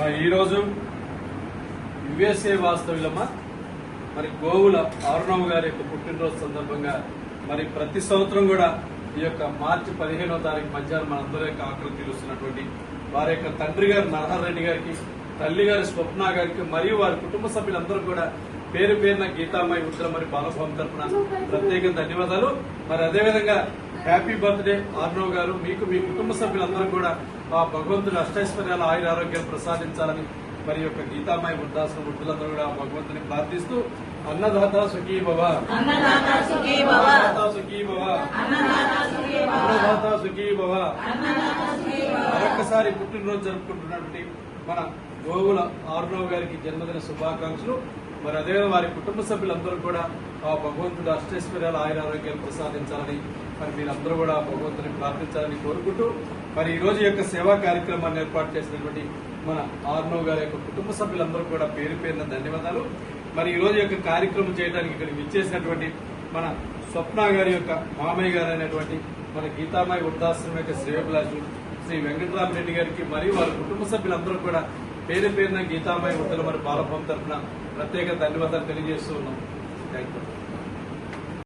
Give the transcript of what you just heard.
మరి ఈరోజు యుఎస్ఏ వాస్తవ్యులమ్మ మరి గోవుల ఆరుణవ్ గారి యొక్క పుట్టినరోజు సందర్భంగా మరి ప్రతి సంవత్సరం కూడా ఈ యొక్క మార్చి 15వ తారీఖు మధ్యాహ్నం మనందరి యొక్క ఆకలి తీరుస్తున్నటువంటి వారి యొక్క తండ్రి గారు నరహర్ రెడ్డి గారికి, తల్లి గారి స్వప్న గారికి మరియు వారి కుటుంబ సభ్యులందరూ కూడా పేరు పేరున గీతామాయి ఉత్తర మరి బాలభవన్ తరఫున ప్రత్యేక ధన్యవాదాలు. మరి అదేవిధంగా హ్యాపీ బర్త్డే ఆర్నవ్ గారు. మీకు మీ కుటుంబ సభ్యులందరూ కూడా ఆ భగవంతుడు అష్టైశ్వర్యాల ఆయురారోగ్యాలు ప్రసాదించాలని మరి యొక్క గీతామాయి వృద్ధాశ్రమ వృద్ధులందరూ కూడా భగవంతుని ప్రార్థిస్తూ అన్నదాత సుఖీ భవ, అన్నదాత సుఖీ భవ, అన్నదాత సుఖీ భవ. మరొకసారి పుట్టినరోజు జరుపుకుంటున్నటువంటి మన గోవుల ఆరుణవ్ గారికి జన్మదిన శుభాకాంక్షలు. మరి అదేవిధంగా వారి కుటుంబ సభ్యులందరూ కూడా ఆ భగవంతుడు అష్టైశ్వర్యాల ఆయురారోగ్యాలు ప్రసాదించాలని మరి మీరందరూ కూడా భగవంతుని ప్రార్థించాలని కోరుకుంటూ మరి ఈ రోజు యొక్క సేవా కార్యక్రమాన్ని ఏర్పాటు చేసినటువంటి మన ఆర్నవ్ గారి యొక్క కుటుంబ సభ్యులందరూ కూడా పేరు పేరున ధన్యవాదాలు. మరి ఈ రోజు యొక్క కార్యక్రమం చేయడానికి ఇక్కడికి విచ్చేసినటువంటి మన స్వప్న గారి యొక్క మామయ్య గారు అయినటువంటి మన గీతామాయి వృద్ధాశ్రమం యొక్క శ్రేయోభిలాషులు శ్రీ వెంకటరామరెడ్డి గారికి మరియు వారి కుటుంబ సభ్యులందరూ కూడా పేరు పేరున గీతామాయి వృద్ధుల మరి బాలభవన్ తరఫున ప్రత్యేక ధన్యవాదాలు తెలియజేస్తూ ఉన్నాం. Thank you.